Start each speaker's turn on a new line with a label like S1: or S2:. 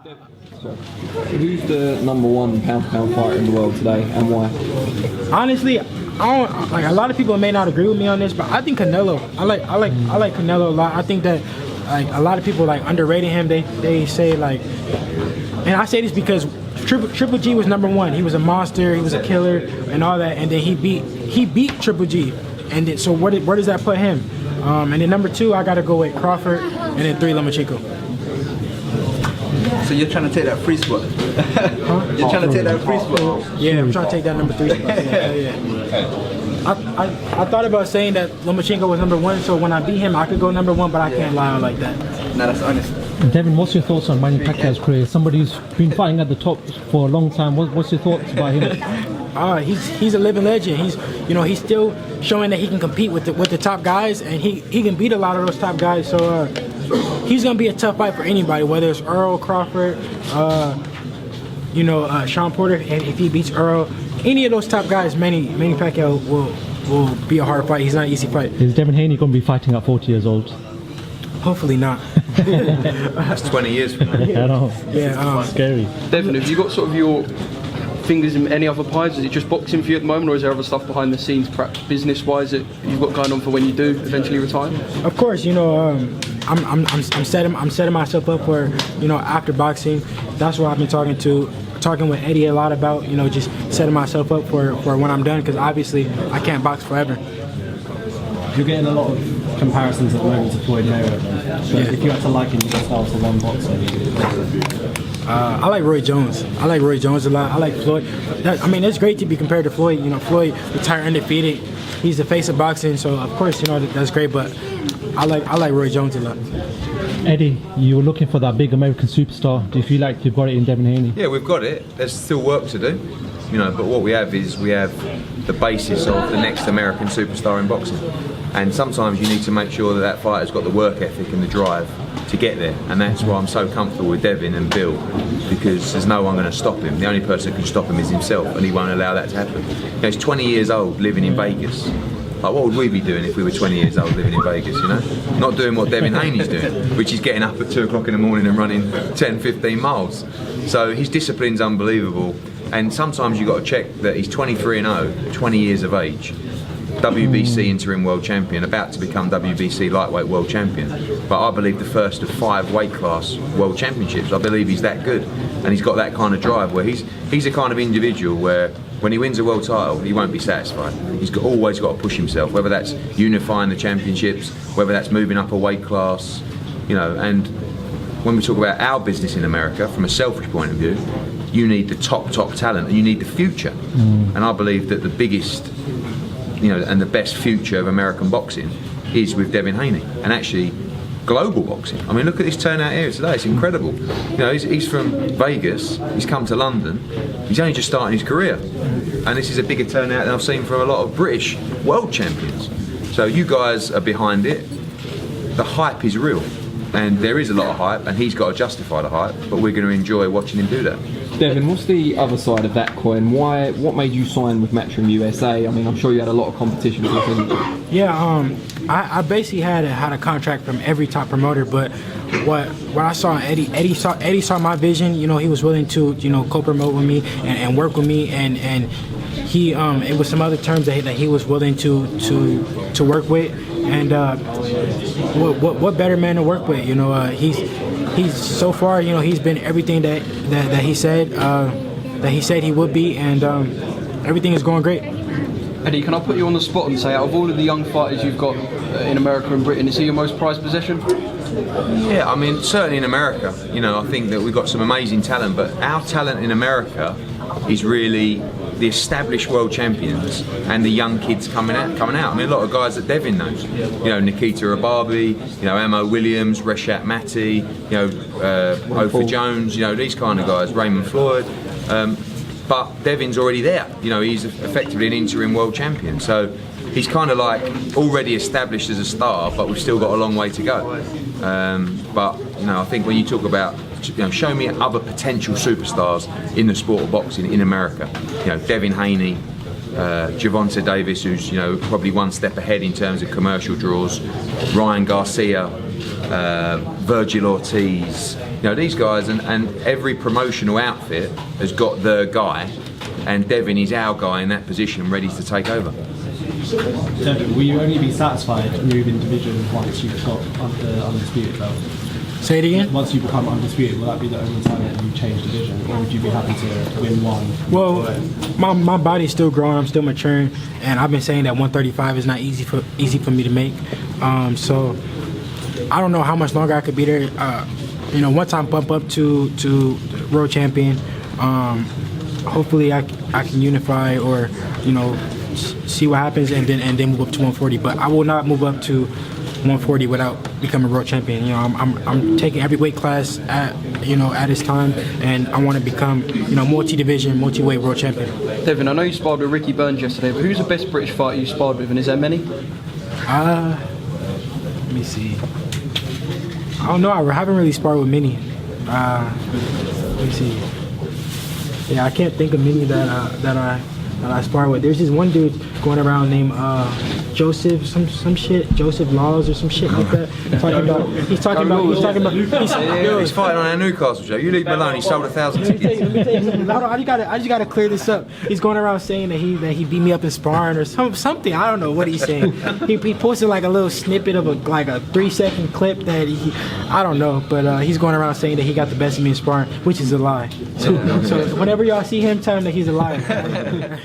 S1: Who's the #1 pound-for-pound fighter in the world today, and why?
S2: Honestly, I don't like. A lot of people may not agree with me on this, but I think Canelo. I like Canelo a lot. I think that like a lot of people like underrated him. They say like, and I say this because Triple G was #1. He was a monster. He was a killer and all that. And then he beat Triple G. And then, so where does that put him? And then #2, I gotta go with Crawford. And then 3, Lomachenko.
S3: So you're trying to take that free spot? Huh? You're trying to take that free spot?
S2: Yeah, I'm trying to take that #3 spot. Yeah. I thought about saying that Lomachenko was #1, so when I beat him, I could go #1, but I can't lie on like that.
S3: No, that's honest.
S4: Devin, what's your thoughts on Manny Pacquiao's career? Somebody who's been fighting at the top for a long time. What's your thoughts about him?
S2: He's a living legend. He's still showing that he can compete with the top guys, and he can beat a lot of those top guys. So he's gonna be a tough fight for anybody, whether it's Earl, Crawford, Sean Porter. If he beats Earl, any of those top guys, Manny Pacquiao will be a hard fight. He's not an easy fight.
S4: Is Devin Haney gonna be fighting at 40 years old?
S2: Hopefully not.
S3: That's 20 years from now.
S4: I know.
S2: Yeah,
S4: scary.
S1: Devin, have you got sort of your fingers in any other pies? Is it just boxing for you at the moment, or is there other stuff behind the scenes, perhaps business-wise, that you've got going on for when you do eventually retire?
S2: Of course, I'm setting myself up for after boxing. That's what I've been talking with Eddie a lot about. Just setting myself up for when I'm done, because obviously I can't box forever.
S5: You're getting a lot of comparisons at the moment to Floyd Mayweather. So if you had to liken your styles to one boxer,
S2: I like Roy Jones. I like Roy Jones a lot. I like Floyd. It's great to be compared to Floyd. Floyd retired undefeated. He's the face of boxing, so of course, that's great. But I like Roy Jones a lot.
S4: Eddie, you were looking for that big American superstar. Do you feel like you've got it in Devin Haney?
S6: Yeah, we've got it. There's still work to do, but what we have is the basis of the next American superstar in boxing. And sometimes you need to make sure that fighter's got the work ethic and the drive to get there. And that's why I'm so comfortable with Devin and Bill, because there's no one going to stop him. The only person that can stop him is himself, and he won't allow that to happen. He's 20 years old, living in Vegas. Like, what would we be doing if we were 20 years old living in Vegas, Not doing what Devin Haney's doing, which is getting up at 2 o'clock in the morning and running 10, 15 miles. So his discipline's unbelievable. And sometimes you've got to check that he's 23-0, 20 years of age. WBC interim world champion, about to become WBC lightweight world champion. But I believe the first of 5 weight class world championships. I believe he's that good, and he's got that kind of drive where he's a kind of individual where when he wins a world title, he won't be satisfied. He's always got to push himself, whether that's unifying the championships, whether that's moving up a weight class, and when we talk about our business in America, from a selfish point of view, you need the top talent, and you need the future. And I believe that the biggest and the best future of American boxing is with Devin Haney, and actually global boxing. Look at this turnout here today, it's incredible. He's from Vegas, he's come to London, he's only just starting his career, and this is a bigger turnout than I've seen from a lot of British world champions. So you guys are behind it, the hype is real, and there is a lot of hype, and he's got to justify the hype, but we're going to enjoy watching him do that.
S1: Devin, what's the other side of that coin? What made you sign with Matchroom USA? I'm sure you had a lot of competition with him. Yeah,
S2: I basically had a contract from every top promoter, but what I saw in Eddie saw my vision. He was willing to co-promote with me and work with me, and he it was some other terms that he was willing to work with, and what better man to work with? He's so far, he's been everything that he said he would be, and everything is going great.
S1: Eddie, can I put you on the spot and say, out of all of the young fighters you've got in America and Britain, is he your most prized possession?
S6: Yeah, certainly in America. I think that we've got some amazing talent, but our talent in America is really the established world champions and the young kids coming out. A lot of guys that Devin knows. Nikita Ababi, Amo Williams, Reshat Mati, Ofer Jones, these kind of guys, Raymond Floyd. But Devin's already there. He's effectively an interim world champion. So he's kind of like already established as a star, but we've still got a long way to go. But I think when you talk about show me other potential superstars in the sport of boxing in America. Devin Haney, Gervonta Davis, who's probably one step ahead in terms of commercial draws. Ryan Garcia, Virgil Ortiz. know, these guys and every promotional outfit has got the guy, and Devin is our guy in that position, ready to take over.
S5: Devin, will you only be satisfied moving division once you've got the undisputed belt?
S2: Say it again.
S5: Once you become undisputed, will that be the only time that you change division, or would you be happy to win one?
S2: Well, my body's still growing. I'm still maturing, and I've been saying that 135 is not easy for me to make. So I don't know how much longer I could be there. You know, once I bump up to world champion, hopefully I can unify or, you know, see what happens and then move up to 140. But I will not move up to 140 without becoming world champion. You know, I'm taking every weight class at its time, and I want to become, you know, multi-division, multi-weight world champion.
S1: Devin, I know you sparred with Ricky Burns yesterday, but who's the best British fighter you sparred with, and is there many?
S2: Let me see. I don't know. I haven't really sparred with many. Let me see. Yeah, I can't think of many that I spar with. There's this one dude going around named Joseph Joseph Laws or some shit like that. He's talking about.
S6: He's fighting on our Newcastle show. You leave him alone. He sold 1,000 tickets.
S2: Hold on, I just gotta clear this up. He's going around saying that he beat me up in sparring or something. I don't know what he's saying. He posted like a little snippet of a 3-second clip that I don't know, but he's going around saying that he got the best of me in sparring, which is a lie. So whenever y'all see him, tell him that he's a liar.